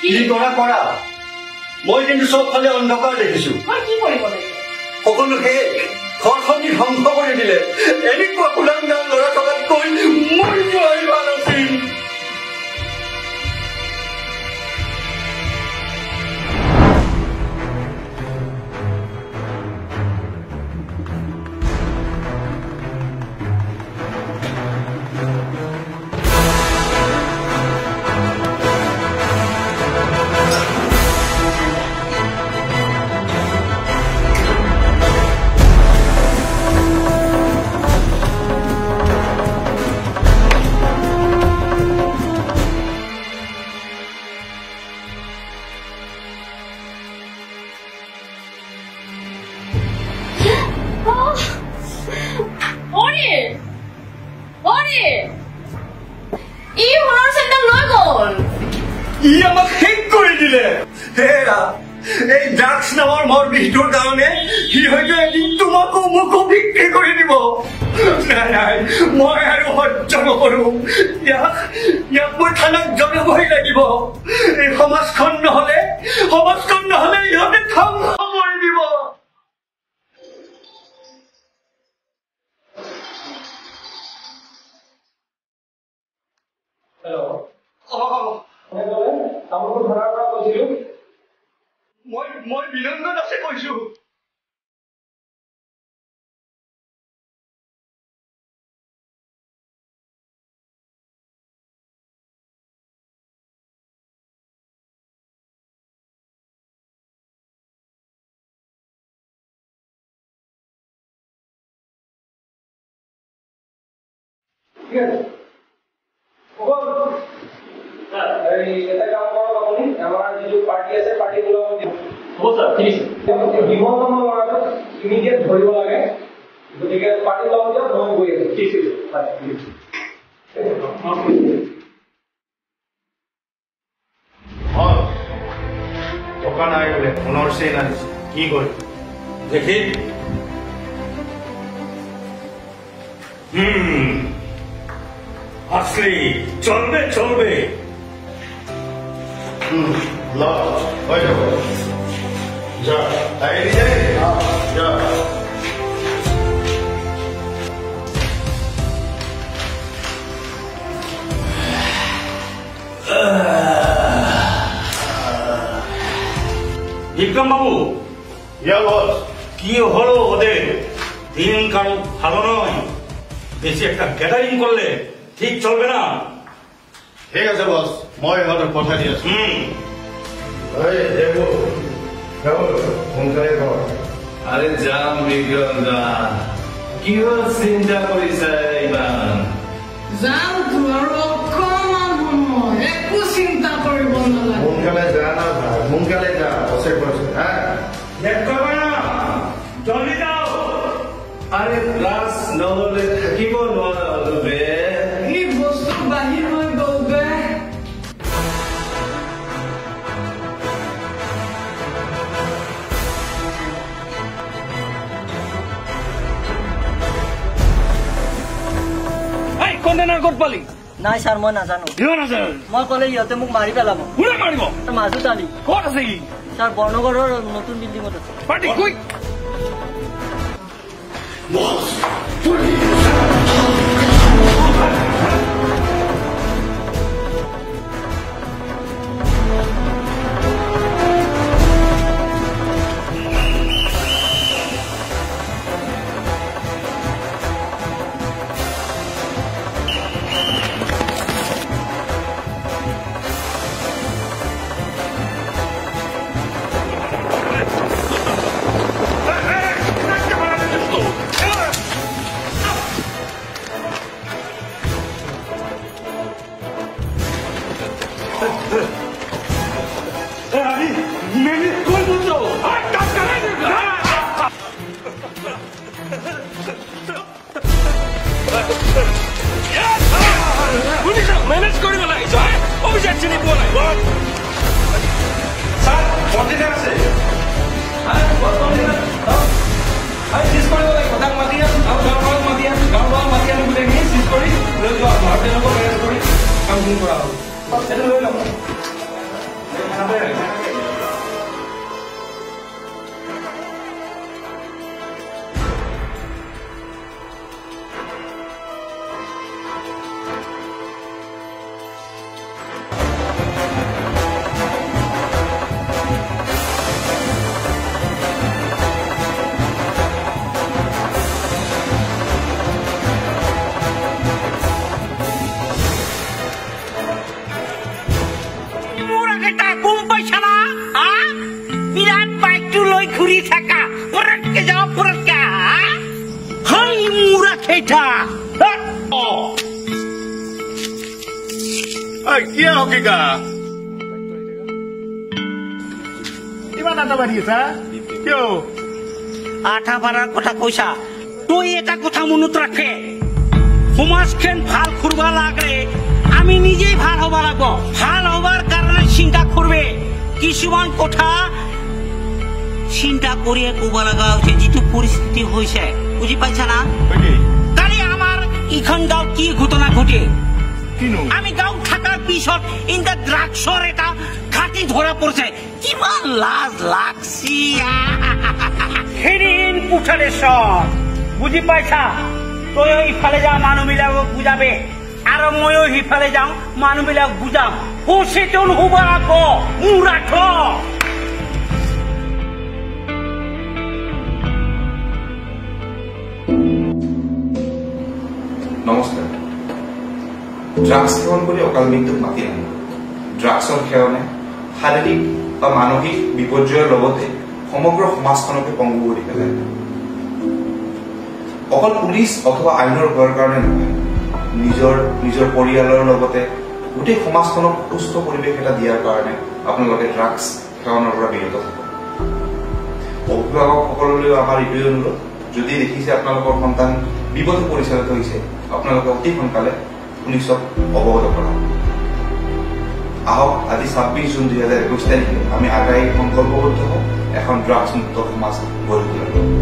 কি কৰা কৰা মই কিন্তু চবফালে অন্ধকাৰ দেখিছো সকলো শেষ ঘৰখনি ধ্বংস কৰি দিলে এনেকুৱা কুলাংগাল ল'ৰা থকাতকৈ মই যোৱাই ভাল আছিল এই ড্ৰাগছ নামৰ মোৰ বিষটোৰ কাৰণে সি হয়তো এদিন তোমাকো মোকো বিক্ৰী কৰি দিব নাই নাই মই আৰু সহ্য নকৰো ইয়াক মই থানাক জনাবই লাগিব এই সমাজখন নহলে ইহঁতে ধ্বংস কৰি দিব মই বিলংগত আছে কৈছো এটা কাম কৰক আপুনি আমাৰ যিটো পাৰ্টি আছে পাৰ্টিগুলো হ'ব ছাৰ ঠিক আছে বিমল নামৰ ল'ৰাটোক ইমিডিয়েট ধৰিব লাগে গতিকে পাৰ্টি লগ দিয়ক মই গৈ আছো ঠিক আছে টকা নাই বোলে সোণৰ চেইন আনিছে কি কৰি দেখি আসলি চলবে হয়ে যাব যা তাই যা বিক্রম বাবু কি হলো ওদের দিনকাল ভালো নয় বেশি একটা গ্যাদারিং করলে ঠিক চলবে না ঠিক আছে বস মই ইহঁতক পঠাই দি আছো আরে যাম বিক্রম দা কিয় চিন্তা কৰিছা ইমান যাম তো আৰু অকণমান সময় একো চিন্তা কৰিব নালাগে সোনকালে যা না ভাই সোনকালে যা বসে বসে হ্যাঁ লেট করবে না জলদি যাও আরে ক্লাস নহলে থাকিব নোৱাৰো বে এই বস্তু বাহিৰ হৈ গ'ল বে কন্টেনাৰ ক'ত পালি নাই ছাৰ মই নাজানো মই ক'লে ইহঁতে মোক মাৰি পেলাব কোনে মাৰিব মাজত আনি ক'ত আছে ই ছাৰ বৰ্ণগড়ৰ নতুন বিল্ডিঙত আছে পাৰ্টি কৈ मैनेज কৰিব লাগিছে অভিযান চিনি পোৱা নাই স্যাৰ কন্টেনাৰ আছে হ্যাঁ কন্টেনাৰ আই সিজ কৰিব লাগিব তাক মাতি আন আৰু গাঁৱৰ মাতি আন গাঁৱৰ মাতি আনি বুলে নি সিজ কৰি লৈ যোৱা ভাৰতীয় লোক মেনেজ কৰি কাম কৰা হ'ব এটা লৈ লওঁ Kia hokika. Iman ata bari sa? Yo. আঠা ভাড়ার কথা কৈছা তুই এটা কথা মনত রাখে সমাজখন ভাল করবা লাগলে আমি নিজেই ভাল হবা লাগব ভাল হবার কারণে চিন্তা করবে কিছুমান কথা চিন্তা করিয়ে কবা লাগা হচ্ছে যেটো পরিস্থিতি হয়েছে বুঝি পাইছা না কালি আমার ইখন গাঁও কি ঘটনা ঘটে আমি গাঁও থাকার পিছত ইন্দা ড্রাগসর এটা ঘাটি ধরা পড়ছে কিমান লাজ লাগছি সেদিন পুঠালেশ্বৰ বুঝি পাইছা তইও ইফালে যা মানুহবিলাকক বুজাবে আৰু মইও সিফালে যাওঁ মানুহবিলাক বুজাম সচেতন হ'ব লাগিব মোৰ ৰাখ নমস্কাৰ ড্ৰাগছ সেৱন কৰি অকাল মৃত্যুক মাতি আনে ড্ৰাগছৰ সেৱনে শাৰীৰিক বা মানসিক বিপৰ্যয়ৰ লগতে সমগ্ৰ সমাজখনকে পংগু কৰি পেলায় অকল পুলিচ অথবা আইনৰ ভয়ৰ কাৰণে নহয় নিজৰ পৰিয়ালৰ লগতে গোটেই সমাজখনক সুস্থ পৰিৱেশ এটা দিয়াৰ কাৰণে আপোনালোকে ড্ৰাগছ সেৱনৰ পৰা বিৰত থাকক অভিভাৱকসকললৈও আমাৰ এইটোৱে অনুৰোধ যদি দেখিছে আপোনালোকৰ সন্তান বিপথে পৰিচালিত হৈছে আপোনালোকে অতি সোনকালে পুলিচক অৱগত কৰাওক আহক আজি 26 জুন 2021 তাৰিখে আমি আগাই সংকল্পবদ্ধ হওঁ এখন ড্ৰাগছ মুক্ত সমাজ গঢ়ি তোলাৰ